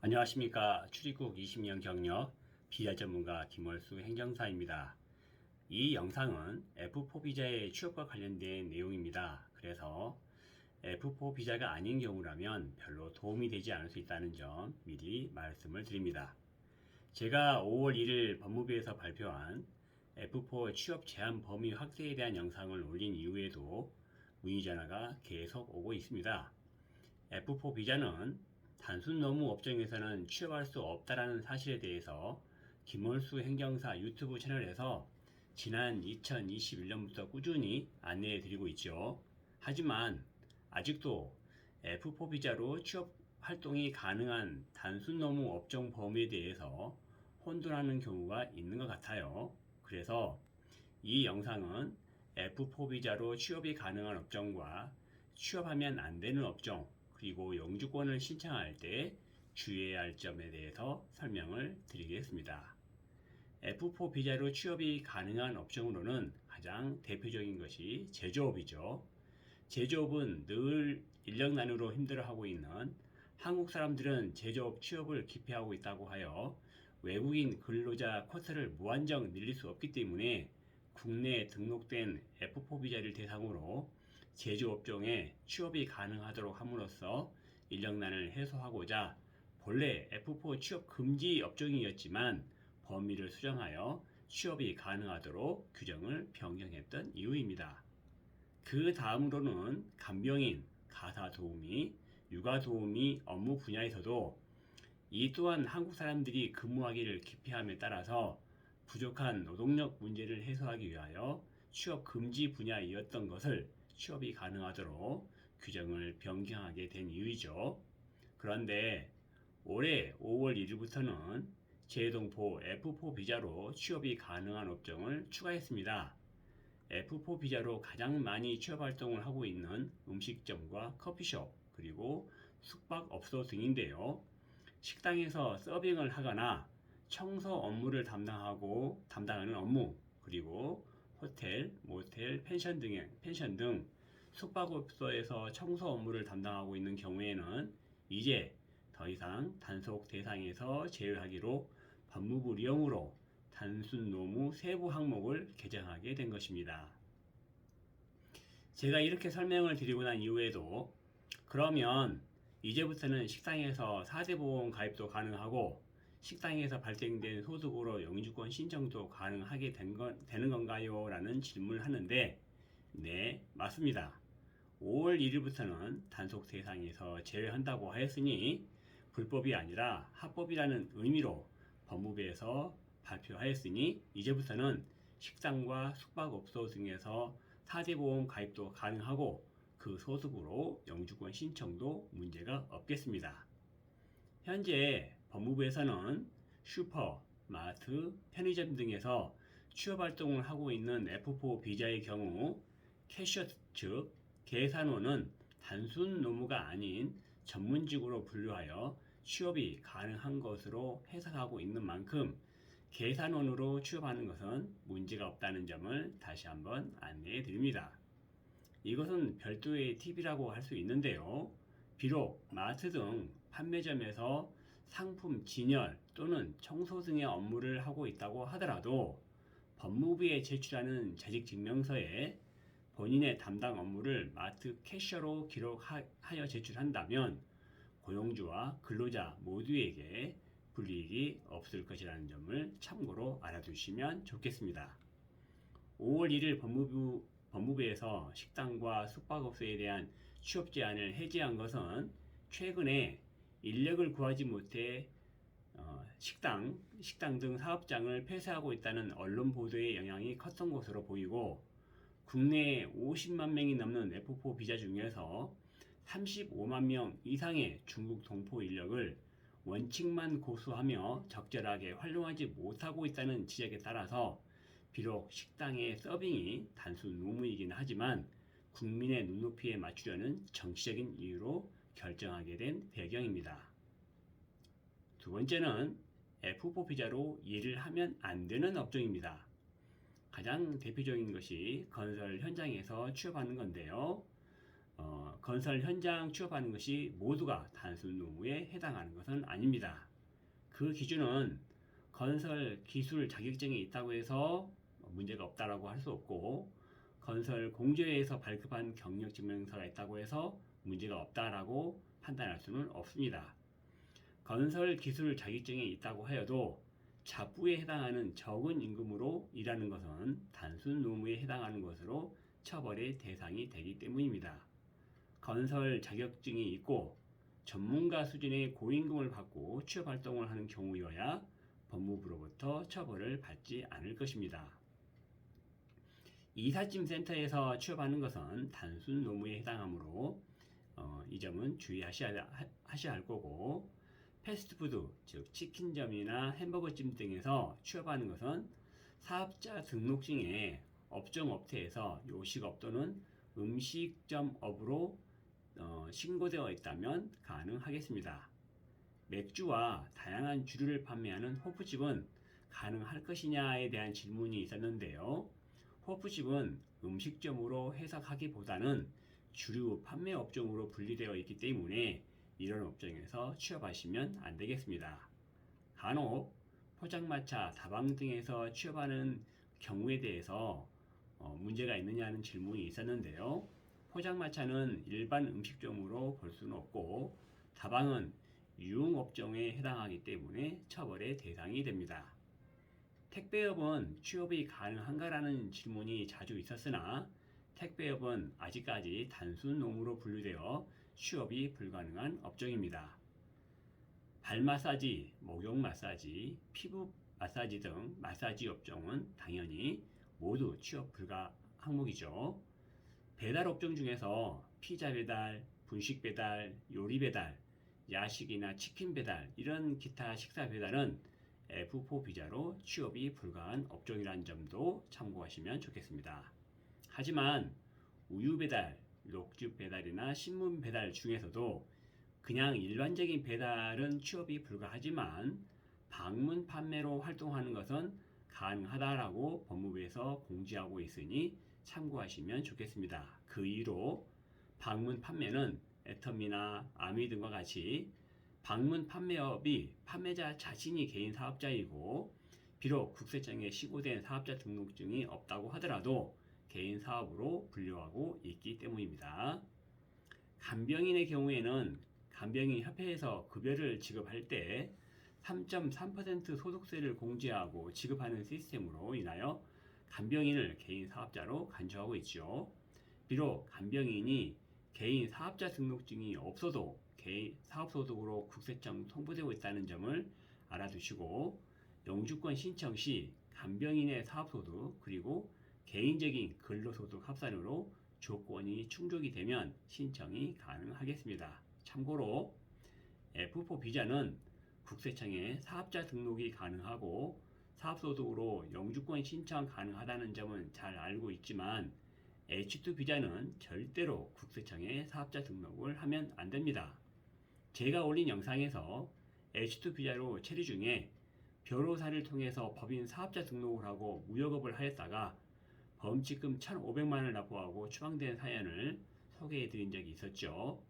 안녕하십니까. 출입국 20년 경력 비자 전문가 김월수 행정사입니다. 이 영상은 F4 비자의 취업과 관련된 내용입니다. 그래서 F4 비자가 아닌 경우라면 별로 도움이 되지 않을 수 있다는 점 미리 말씀을 드립니다. 제가 5월 1일 법무부에서 발표한 F4 취업 제한 범위 확대에 대한 영상을 올린 이후에도 문의 전화가 계속 오고 있습니다. F4 비자는 단순 노무 업종에서는 취업할 수 없다라는 사실에 대해서 김월수 행정사 유튜브 채널에서 지난 2021년부터 꾸준히 안내해 드리고 있죠. 하지만 아직도 F4 비자로 취업 활동이 가능한 단순 노무 업종 범위에 대해서 혼돈하는 경우가 있는 것 같아요. 그래서 이 영상은 F4 비자로 취업이 가능한 업종과 취업하면 안 되는 업종, 그리고 영주권을 신청할 때 주의해야 할 점에 대해서 설명을 드리겠습니다. F4 비자로 취업이 가능한 업종으로는 가장 대표적인 것이 제조업이죠. 제조업은 늘 인력난으로 힘들어하고 있는 한국 사람들은 제조업 취업을 기피하고 있다고 하여 외국인 근로자 쿼터를 무한정 늘릴 수 없기 때문에 국내에 등록된 F4 비자를 대상으로 제조업종에 취업이 가능하도록 함으로써 인력난을 해소하고자 본래 F4 취업 금지 업종이었지만 범위를 수정하여 취업이 가능하도록 규정을 변경했던 이유입니다. 그 다음으로는 간병인, 가사도우미, 육아도우미 업무 분야에서도 이 또한 한국 사람들이 근무하기를 기피함에 따라서 부족한 노동력 문제를 해소하기 위하여 취업 금지 분야이었던 것을 취업이 가능하도록 규정을 변경하게 된 이유이죠. 그런데 올해 5월 1일부터는 재동포 F4 비자로 취업이 가능한 업종을 추가했습니다. F4 비자로 가장 많이 취업 활동을 하고 있는 음식점과 커피숍, 그리고 숙박업소 등인데요. 식당에서 서빙을 하거나 청소 업무를 담당하는 업무, 그리고 호텔, 모텔, 펜션 등 숙박업소에서 청소 업무를 담당하고 있는 경우에는 이제 더 이상 단속 대상에서 제외하기로 법무부 령으로 단순 노무 세부 항목을 개정하게 된 것입니다. 제가 이렇게 설명을 드리고 난 이후에도 그러면 이제부터는 식당에서 4대 보험 가입도 가능하고 식당에서 발생된 소득으로 영주권 신청도 가능하게 되는 건가요? 라는 질문을 하는데 네, 맞습니다. 5월 1일부터는 단속 대상에서 제외한다고 하였으니 불법이 아니라 합법이라는 의미로 법무부에서 발표하였으니 이제부터는 식당과 숙박업소 등에서 4대 보험 가입도 가능하고 그 소득으로 영주권 신청도 문제가 없겠습니다. 현재 법무부에서는 슈퍼, 마트, 편의점 등에서 취업활동을 하고 있는 F4 비자의 경우 캐셔 즉 계산원은 단순 노무가 아닌 전문직으로 분류하여 취업이 가능한 것으로 해석하고 있는 만큼 계산원으로 취업하는 것은 문제가 없다는 점을 다시 한번 안내해 드립니다. 이것은 별도의 팁이라고 할 수 있는데요. 비록 마트 등 판매점에서 상품 진열 또는 청소 등의 업무를 하고 있다고 하더라도 법무부에 제출하는 재직증명서에 본인의 담당 업무를 마트 캐셔로 기록하여 제출한다면 고용주와 근로자 모두에게 불이익이 없을 것이라는 점을 참고로 알아두시면 좋겠습니다. 5월 1일 법무부에서 식당과 숙박업소에 대한 취업 제한을 해제한 것은 최근에 인력을 구하지 못해 식당 등 사업장을 폐쇄하고 있다는 언론 보도의 영향이 컸던 것으로 보이고 국내에 50만 명이 넘는 F4 비자 중에서 35만 명 이상의 중국 동포 인력을 원칙만 고수하며 적절하게 활용하지 못하고 있다는 지적에 따라서 비록 식당의 서빙이 단순 노무이긴 하지만 국민의 눈높이에 맞추려는 정치적인 이유로 결정하게 된 배경입니다. 두 번째는 F4 비자로 일을 하면 안 되는 업종입니다. 가장 대표적인 것이 건설 현장에서 취업하는 건데요. 건설 현장 취업하는 것이 모두가 단순 노무에 해당하는 것은 아닙니다. 그 기준은 건설 기술 자격증이 있다고 해서 문제가 없다라고 할 수 없고, 건설 공제에서 발급한 경력 증명서가 있다고 해서 문제가 없다라고 판단할 수는 없습니다. 건설 기술 자격증이 있다고 하여도 잡부에 해당하는 적은 임금으로 일하는 것은 단순 노무에 해당하는 것으로 처벌의 대상이 되기 때문입니다. 건설 자격증이 있고 전문가 수준의 고임금을 받고 취업 활동을 하는 경우여야 법무부로부터 처벌을 받지 않을 것입니다. 이삿짐 센터에서 취업하는 것은 단순 노무에 해당하므로 이 점은 주의하셔야 할 거고, 패스트푸드, 즉 치킨점이나 햄버거집 등에서 취업하는 것은 사업자 등록증에 업종업태에서 요식업 또는 음식점업으로 신고되어 있다면 가능하겠습니다. 맥주와 다양한 주류를 판매하는 호프집은 가능할 것이냐에 대한 질문이 있었는데요. 호프집은 음식점으로 해석하기보다는 주류 판매 업종으로 분리되어 있기 때문에 이런 업종에서 취업하시면 안 되겠습니다. 간혹 포장마차, 다방 등에서 취업하는 경우에 대해서 문제가 있느냐는 질문이 있었는데요. 포장마차는 일반 음식점으로 볼 수는 없고, 다방은 유흥업종에 해당하기 때문에 처벌의 대상이 됩니다. 택배업은 취업이 가능한가라는 질문이 자주 있었으나, 택배업은 아직까지 단순 노무로 분류되어 취업이 불가능한 업종입니다. 발 마사지, 목욕 마사지, 피부 마사지 등 마사지 업종은 당연히 모두 취업 불가 항목이죠. 배달 업종 중에서 피자 배달, 분식 배달, 요리 배달, 야식이나 치킨 배달, 이런 기타 식사 배달은 F4 비자로 취업이 불가한 업종이라는 점도 참고하시면 좋겠습니다. 하지만 우유 배달, 녹즙 배달이나 신문 배달 중에서도 그냥 일반적인 배달은 취업이 불가하지만 방문 판매로 활동하는 것은 가능하다라고 법무부에서 공지하고 있으니 참고하시면 좋겠습니다. 그 이유로 방문 판매는 애터미나 아미 등과 같이 방문 판매업이 판매자 자신이 개인 사업자이고, 비록 국세청에 시고된 사업자 등록증이 없다고 하더라도 개인 사업으로 분류하고 있기 때문입니다. 간병인의 경우에는 간병인 협회에서 급여를 지급할 때 3.3% 소득세를 공제하고 지급하는 시스템으로 인하여 간병인을 개인 사업자로 간주하고 있죠. 비록 간병인이 개인 사업자 등록증이 없어도 개인 사업소득으로 국세청 통보되고 있다는 점을 알아두시고, 영주권 신청 시 간병인의 사업소득 그리고 개인적인 근로소득 합산으로 조건이 충족이 되면 신청이 가능하겠습니다. 참고로 F4 비자는 국세청에 사업자 등록이 가능하고 사업소득으로 영주권 신청 가능하다는 점은 잘 알고 있지만, H2 비자는 절대로 국세청에 사업자 등록을 하면 안 됩니다. 제가 올린 영상에서 H2 비자로 체류 중에 변호사를 통해서 법인 사업자 등록을 하고 무역업을 하였다가 범칙금 1,500만원을 납부하고 추방된 사연을 소개해 드린 적이 있었죠.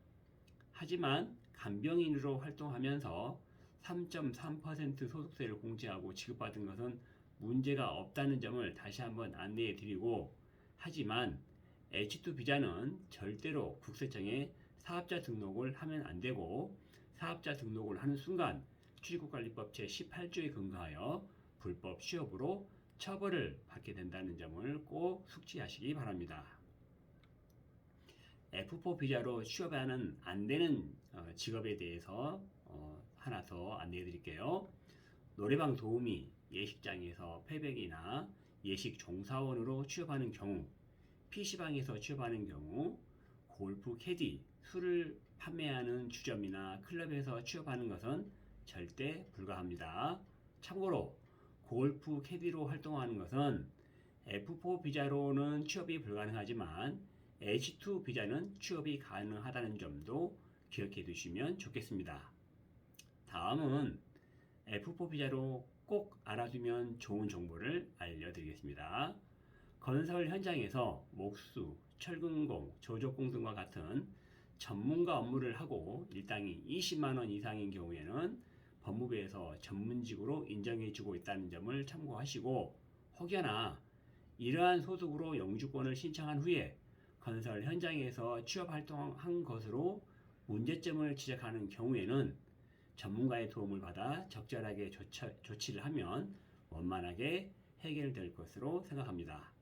하지만 간병인으로 활동하면서 3.3% 소득세를 공제하고 지급받은 것은 문제가 없다는 점을 다시 한번 안내해 드리고, 하지만 H2 비자는 절대로 국세청에 사업자 등록을 하면 안 되고, 사업자 등록을 하는 순간 출입국관리법 제18조에 근거하여 불법 취업으로 처벌을 받게 된다는 점을 꼭 숙지하시기 바랍니다. F4 비자로 취업하는 안 되는 직업에 대해서 하나 더 안내해 드릴게요. 노래방 도우미, 예식장에서 패백이나 예식 종사원으로 취업하는 경우, PC방에서 취업하는 경우, 골프 캐디, 술을 판매하는 주점이나 클럽에서 취업하는 것은 절대 불가합니다. 참고로 골프 캐디로 활동하는 것은 F4 비자로는 취업이 불가능하지만 H2 비자는 취업이 가능하다는 점도 기억해 두시면 좋겠습니다. 다음은 F4 비자로 꼭 알아두면 좋은 정보를 알려드리겠습니다. 건설 현장에서 목수, 철근공, 조적공 등과 같은 전문가 업무를 하고 일당이 20만 원 이상인 경우에는 법무부에서 전문직으로 인정해주고 있다는 점을 참고하시고, 혹여나 이러한 소득으로 영주권을 신청한 후에 건설 현장에서 취업 활동한 것으로 문제점을 지적하는 경우에는 전문가의 도움을 받아 적절하게 조치를 하면 원만하게 해결될 것으로 생각합니다.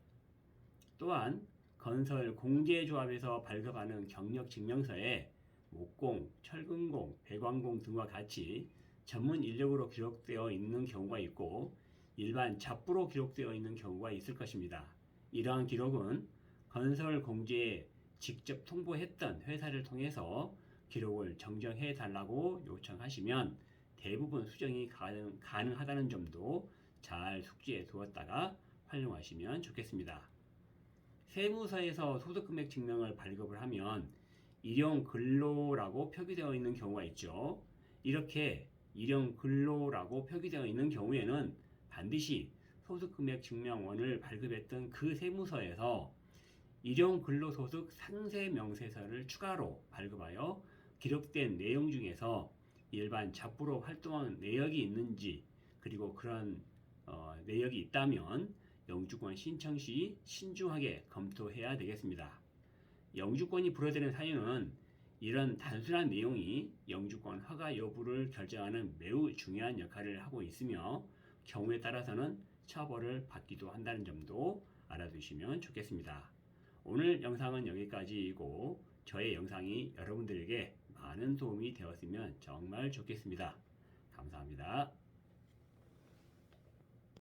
또한 건설 공제조합에서 발급하는 경력 증명서에 목공, 철근공, 배관공 등과 같이 전문 인력으로 기록되어 있는 경우가 있고 일반 잡부로 기록되어 있는 경우가 있을 것입니다. 이러한 기록은 건설 공제에 직접 통보했던 회사를 통해서 기록을 정정해 달라고 요청하시면 대부분 수정이 가능하다는 점도 잘 숙지해 두었다가 활용하시면 좋겠습니다. 세무서에서 소득금액 증명을 발급을 하면 일용 근로라고 표기되어 있는 경우가 있죠. 이렇게 일용 근로라고 표기되어 있는 경우에는 반드시 소득금액 증명원을 발급했던 그 세무서에서 일용 근로소득 상세 명세서를 추가로 발급하여 기록된 내용 중에서 일반 잡부로 활동한 내역이 있는지, 그리고 그런 내역이 있다면 영주권 신청 시 신중하게 검토해야 되겠습니다. 영주권이 불어되는 사유는 이런 단순한 내용이 영주권 허가 여부를 결정하는 매우 중요한 역할을 하고 있으며 경우에 따라서는 처벌을 받기도 한다는 점도 알아두시면 좋겠습니다. 오늘 영상은 여기까지이고 저의 영상이 여러분들에게 많은 도움이 되었으면 정말 좋겠습니다. 감사합니다.